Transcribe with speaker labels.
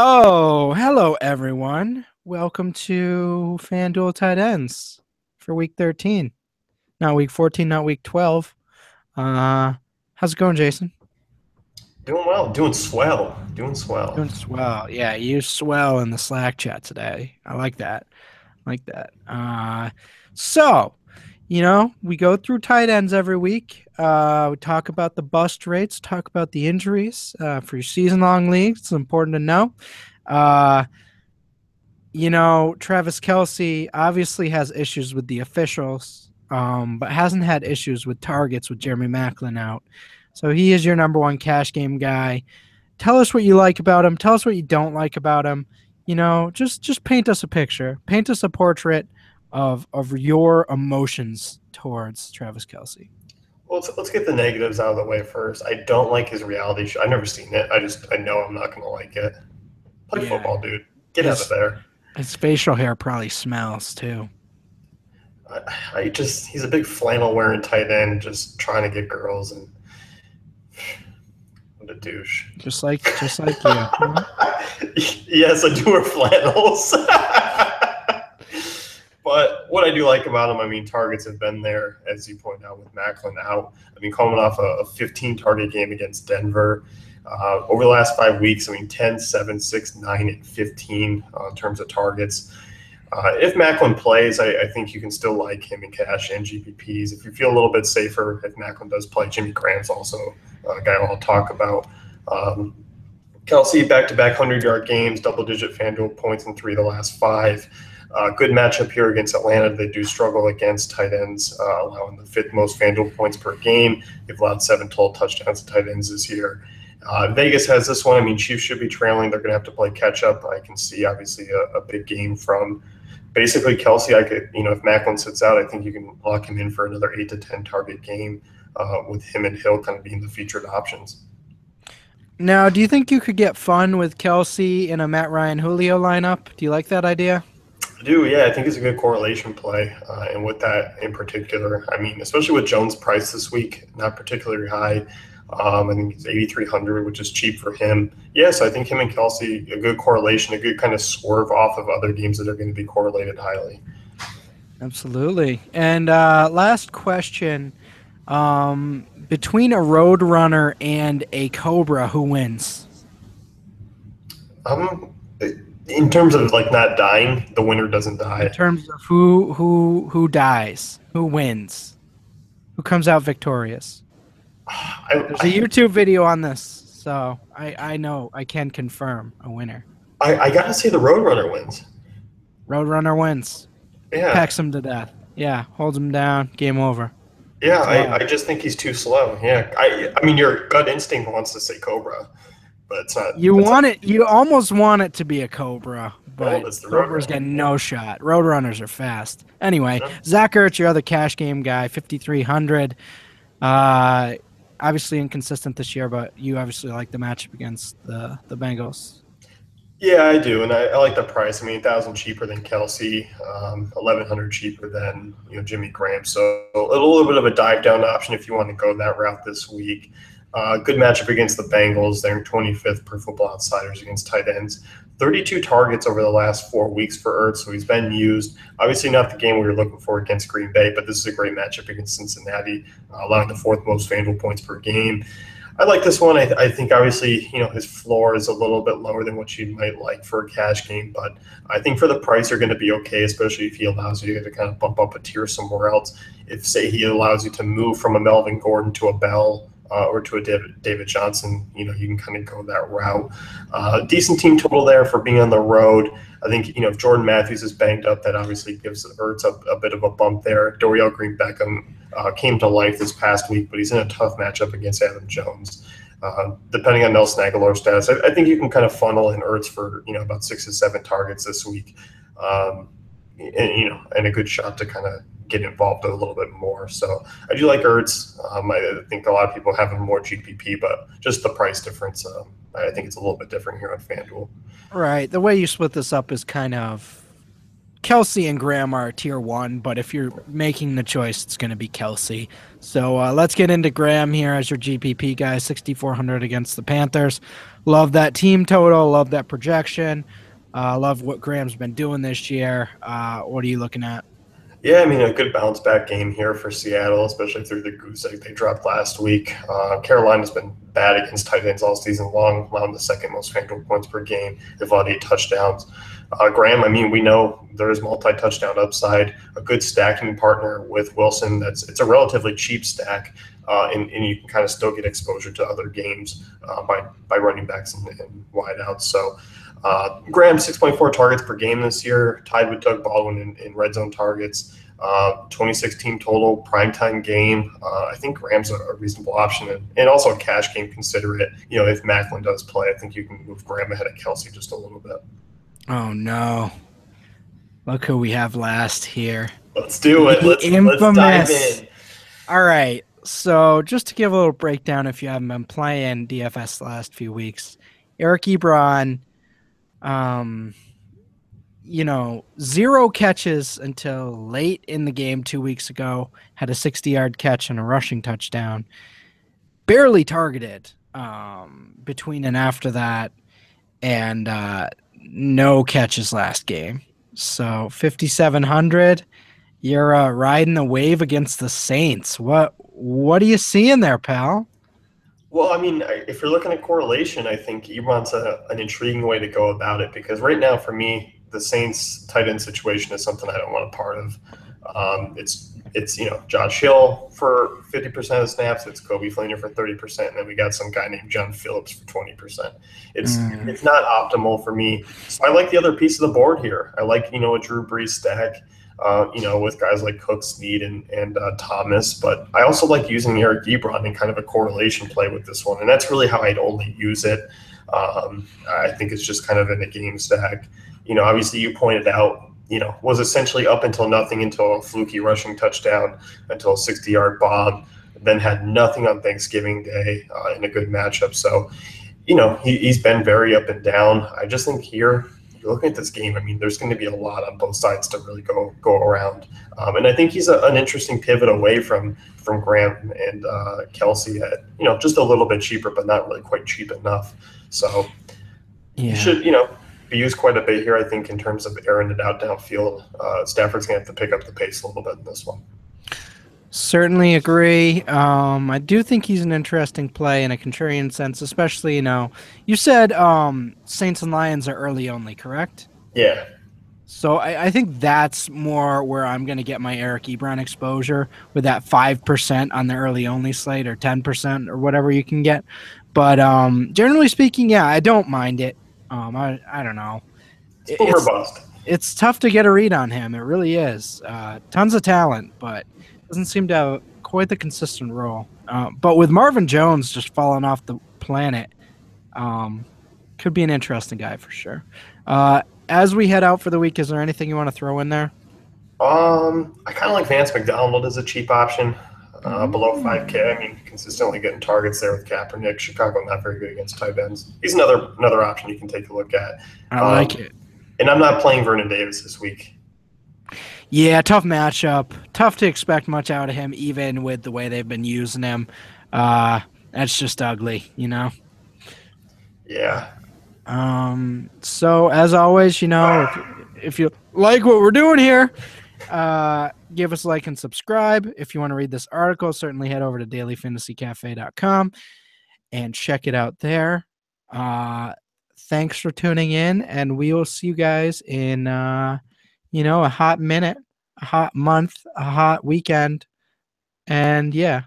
Speaker 1: Oh, hello everyone. Welcome to FanDuel Tight Ends for week 13. Not week 14, not week 12. Uh how's it going, Jason?
Speaker 2: Doing well, doing swell, doing swell.
Speaker 1: Doing swell. Yeah, you swell in the Slack chat today. I like that. Like that. We go through tight ends every week. We talk about the bust rates, talk about the injuries for your season long leagues. It's important to know. Uh Travis Kelsey obviously has issues with the officials, but hasn't had issues with targets with Jeremy Maclin out. So he is your number one cash game guy. Tell us what you like about him. Tell us what you don't like about him. Just paint us a picture. Paint us a portrait of your emotions towards Travis Kelsey.
Speaker 2: Well, let's get the negatives out of the way first. I don't like his reality show. I've never seen it. I know I'm not gonna like it. Play
Speaker 1: Yeah,
Speaker 2: football, dude. Get out of
Speaker 1: his
Speaker 2: there.
Speaker 1: his facial hair probably smells too.
Speaker 2: He's a big flannel wearing tight end, just trying to get girls, and what a douche.
Speaker 1: Just like you.
Speaker 2: Yes, I do wear flannels. But what I do like about him, I mean, targets have been there, as you point out, with Macklin out. I mean, coming off a 15 target game against Denver. Over the last 5 weeks, I mean, 10, 7, 6, 9, and 15 in terms of targets. If Macklin plays, I think you can still like him in cash and GPPs. If you feel a little bit safer, if Macklin does play, Jimmy Graham's also a guy I'll talk about. Kelsey, back-to-back 100-yard games, double-digit FanDuel points in 3 of the last 5. Good matchup here against Atlanta. They do struggle against tight ends, allowing the 5th most FanDuel points per game. They've allowed 7 total touchdowns to tight ends this year. Vegas has this one. I mean, Chiefs should be trailing. They're going to have to play catch-up. I can see, obviously, a big game from basically Kelsey. If Macklin sits out, I think you can lock him in for another 8 to 10 target game with him and Hill kind of being the featured options.
Speaker 1: Now, do you think you could get fun with Kelsey in a Matt Ryan Julio lineup? Do you like that idea?
Speaker 2: I do, yeah. I think it's a good correlation play. And with that in particular, I mean, especially with Jones' price this week, not particularly high. I think it's 8,300, which is cheap for him. Yeah, so I think him and Kelsey, a good correlation, a good kind of swerve off of other games that are going to be correlated highly.
Speaker 1: Absolutely. And last question. Between a Roadrunner and a Cobra, who wins?
Speaker 2: Um, in terms of like not dying, the winner doesn't
Speaker 1: In
Speaker 2: die.
Speaker 1: terms of who dies, who wins, who comes out victorious? There's a
Speaker 2: I,
Speaker 1: YouTube video on this, so I know I can confirm a winner.
Speaker 2: I gotta say the Roadrunner wins.
Speaker 1: Roadrunner wins.
Speaker 2: Yeah,
Speaker 1: Pecks him to death. Yeah, holds him down. Game over.
Speaker 2: yeah.
Speaker 1: It's
Speaker 2: I
Speaker 1: love.
Speaker 2: just think he's too slow. Yeah, I mean your gut instinct wants to say Cobra, but it's not.
Speaker 1: You
Speaker 2: That's not.
Speaker 1: want it. You almost want it to be a Cobra,
Speaker 2: No,
Speaker 1: but
Speaker 2: that's the
Speaker 1: Cobra's
Speaker 2: Roadrunner.
Speaker 1: got no shot. Roadrunners are fast. Anyway,
Speaker 2: Yeah.
Speaker 1: Zach Ertz, your other cash game guy, 5,300. Uh, Obviously inconsistent this year, but you obviously like the matchup against the Bengals.
Speaker 2: Yeah, I do, and I like the price. I mean, 1,000 cheaper than Kelsey, 1,100 cheaper than Jimmy Graham. So a little bit of a dive down option if you want to go that route this week. Good matchup against the Bengals. They're 25th per Football Outsiders against tight ends. 32 targets over the last 4 weeks for Ertz, so he's been used. Obviously, not the game we were looking for against Green Bay, but this is a great matchup against Cincinnati, allowing the 4th most FanDuel points per game. I like this one. I think obviously, his floor is a little bit lower than what you might like for a cash game, but I think for the price you're going to be okay, especially if he allows you to kind of bump up a tier somewhere else. If, say, he allows you to move from a Melvin Gordon to a Bell or to a David Johnson, you can kind of go that route. Decent team total there for being on the road. I think, if Jordan Matthews is banged up, that obviously gives Ertz a bit of a bump there. Dorial Green-Beckham came to life this past week, but he's in a tough matchup against Adam Jones. Depending on Nelson Aguilar's status, I think you can kind of funnel in Ertz for, about 6 to 7 targets this week. And a good shot to kind of get involved a little bit more. So I do like Ertz. I think a lot of people have him more GPP, but just the price difference, I think it's a little bit different here on FanDuel.
Speaker 1: Right. The way you split this up is kind of Kelsey and Graham are tier one, but if you're making the choice, it's going to be Kelsey. So let's get into Graham here as your GPP guy, 6,400 against the Panthers. Love that team total. Love that projection. Love what Graham's been doing this year. What are you looking at?
Speaker 2: Yeah, I mean, a good bounce back game here for Seattle, especially through the goose egg they dropped last week. Carolina's been bad against tight ends all season long, allowing the second most FanDuel points per game. They've allowed 8 touchdowns. Graham, I mean, we know there's multi-touchdown upside, a good stacking partner with Wilson. It's a relatively cheap stack, and you can kind of still get exposure to other games by running backs and wideouts. So Graham, 6.4 targets per game this year, tied with Doug Baldwin in red zone targets. 26 team total, primetime game. I think Graham's a reasonable option and also a cash game. Consider it. If Macklin does play, I think you can move Graham ahead of Kelsey just a little bit.
Speaker 1: Oh, no. Look who we have last here.
Speaker 2: Let's do it.
Speaker 1: The
Speaker 2: Let's dive
Speaker 1: infamous.
Speaker 2: in.
Speaker 1: All right. So just to give a little breakdown, if you haven't been playing DFS the last few weeks, Eric Ebron, um, 0 catches until late in the game 2 weeks ago, had a 60-yard catch and a rushing touchdown. Barely targeted between and after that, and no catches last game. So 5,700. You're riding the wave against the Saints. What are you seeing there, pal?
Speaker 2: Well, I mean, if you're looking at correlation, I think Ebron's an intriguing way to go about it because right now, for me, the Saints tight end situation is something I don't want a part of. It's Josh Hill for 50% of snaps. It's Kobe Fleener for 30%, and then we got some guy named John Phillips for 20%. It's not optimal for me. So I like the other piece of the board here. I like a Drew Brees stack. With guys like Cook, Snead, and Thomas. But I also like using Eric Ebron in kind of a correlation play with this one. And that's really how I'd only use it. I think it's just kind of in a game stack. Obviously you pointed out, was essentially up until nothing until a fluky rushing touchdown, until a 60-yard bomb, then had nothing on Thanksgiving Day in a good matchup. So, he's been very up and down. I just think here, looking at this game, I mean, there's going to be a lot on both sides to really go around, and I think he's an interesting pivot away from Graham and Kelsey at just a little bit cheaper, but not really quite cheap enough. So he should be used quite a bit here, I think, in terms of airing it out downfield. Stafford's going to have to pick up the pace a little bit in this one.
Speaker 1: Certainly agree. I do think he's an interesting play in a contrarian sense, especially, you said Saints and Lions are early only, correct?
Speaker 2: Yeah.
Speaker 1: So I think that's more where I'm going to get my Eric Ebron exposure with that 5% on the early only slate or 10% or whatever you can get. But generally speaking, yeah, I don't mind it. I don't know.
Speaker 2: It's boomer bust.
Speaker 1: It's tough to get a read on him. It really is. Tons of talent, but doesn't seem to have quite the consistent role. But with Marvin Jones just falling off the planet, could be an interesting guy for sure. As we head out for the week, is there anything you want to throw in there?
Speaker 2: I kind of like Vance McDonald as a cheap option. Below 5K, I mean, consistently getting targets there with Kaepernick. Chicago not very good against tight ends. He's another option you can take a look at.
Speaker 1: I like it.
Speaker 2: And I'm not playing Vernon Davis this week.
Speaker 1: Yeah, tough matchup. Tough to expect much out of him, even with the way they've been using him. That's just ugly,
Speaker 2: Yeah.
Speaker 1: So as always, if you like what we're doing here, give us a like and subscribe. If you want to read this article, certainly head over to dailyfantasycafe.com and check it out there. Thanks for tuning in, and we will see you guys in a hot minute, a hot month, a hot weekend. And yeah.